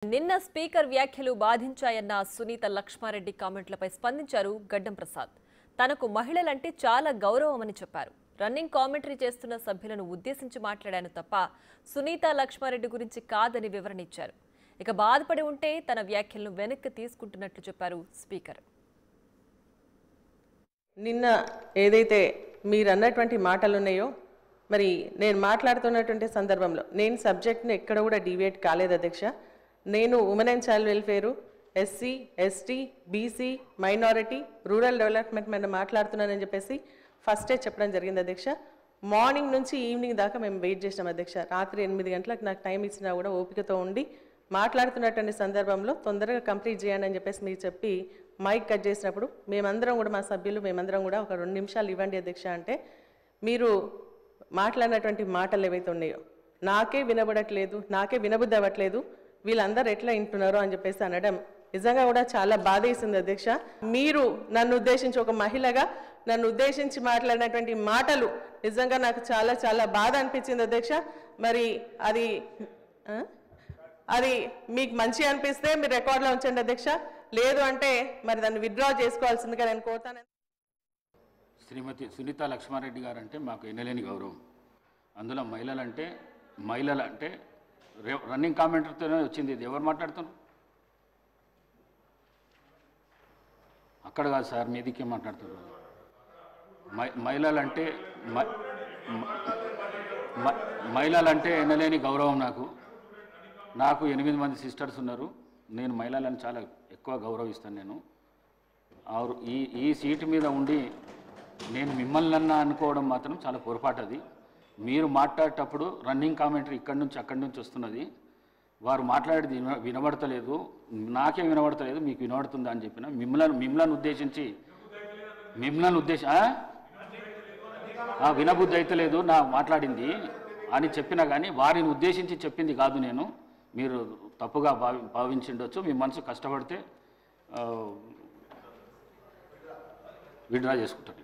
నిన్న స్పీకర్ వ్యాఖ్యలు బాధించాయన్న సునీత లక్ష్మారెడ్డి కామెంట్లపై స్పందించారు గడ్డం ప్రసాద్. తనకు మహిళలంటే చాలా గౌరవమని చెప్పారు. రన్నింగ్ కామెంటరీ చేస్తున్న సభ్యులను ఉద్దేశించి మాట్లాడాను తప్ప సునీత లక్ష్మారెడ్డి గురించి కాదని వివరణ ఇచ్చారు. ఇక బాధపడి ఉంటే తన వ్యాఖ్యలను వెనక్కి తీసుకుంటున్నట్లు చెప్పారు స్పీకర్. నిన్న ఏదైతే మీరు అన్నటువంటి మాటలు ఉన్నాయో మరి నేను మాట్లాడుతున్నటువంటి సందర్భంలో నేను సబ్జెక్ట్ని ఎక్కడ కూడా డీవియేట్ కాలేదు అధ్యక్ష. నేను women and child welfare, SC, ST, BC, minority, rural development మీద మాట్లాడుతున్నానని చెప్పేసి ఫస్టే చెప్పడం జరిగింది అధ్యక్ష. మార్నింగ్ నుంచి ఈవినింగ్ దాకా మేము వెయిట్ చేసినాం అధ్యక్ష. రాత్రి 8 గంటలకు నాకు టైం ఇచ్చినా కూడా ఓపికతో ఉండి మాట్లాడుతున్నటువంటి సందర్భంలో తొందరగా కంప్లీట్ చేయండి అని చెప్పేసి మీరు చెప్పి మైక్ కట్ చేసినప్పుడు మేమందరం కూడా మా సభ్యులు మేమందరం కూడా ఒక 2 నిమిషాలు ఇవ్వండి అధ్యక్ష అంటే మీరు మాట్లాడినటువంటి మాటలు ఏవైతే ఉన్నాయో నాకే వినబడట్లేదు, నాకే వినబుద్ధి అవ్వట్లేదు, వీళ్ళందరూ ఎట్లా వింటున్నారో అని చెప్పేసి అనడం నిజంగా కూడా చాలా బాధ వేసింది అధ్యక్ష. మీరు నన్ను ఉద్దేశించి ఒక మహిళగా నన్ను ఉద్దేశించి మాట్లాడినటువంటి మాటలు నిజంగా నాకు చాలా చాలా బాధ అనిపించింది అధ్యక్ష. మరి అది మీకు మంచి అనిపిస్తే మీరు రికార్డులో ఉంచండి అధ్యక్ష, లేదు అంటే మరి దాన్ని విత్డ్రా చేసుకోవాల్సిందిగా నేను కోరుతాను. శ్రీమతి సునీత లక్ష్మారెడ్డి గారు అంటే మాకు ఎనలేని గౌరవం. అందులో మహిళలంటే రన్నింగ్ కామెంటరీతోనే వచ్చింది. ఇది ఎవరు మాట్లాడుతున్నారు? అక్కడ కాదు సార్, మీదికే మాట్లాడుతున్నారు. మహిళలంటే ఎనలేని గౌరవం నాకు 8 మంది సిస్టర్స్ ఉన్నారు. నేను మహిళలను చాలా ఎక్కువ గౌరవిస్తాను. నేను ఈ సీటు మీద ఉండి నేను మిమ్మల్ని అనుకోవడం మాత్రం చాలా పొరపాటు. అది మీరు మాట్లాడేటప్పుడు రన్నింగ్ కామెంటరీ ఇక్కడి నుంచి అక్కడి నుంచి వస్తున్నది. వారు మాట్లాడేది వినబడతలేదు, నాకే వినబడతలేదు, మీకు వినబడుతుందా అని చెప్పిన మిమ్మల్ని ఉద్దేశించి వినబుద్ధి అయితే లేదు నా మాట్లాడింది అని చెప్పినా కానీ వారిని ఉద్దేశించి చెప్పింది కాదు నేను. మీరు తప్పుగా భావించిండొచ్చు. మీ మనసు కష్టపడితే విత్డ్రా చేసుకుంటారు.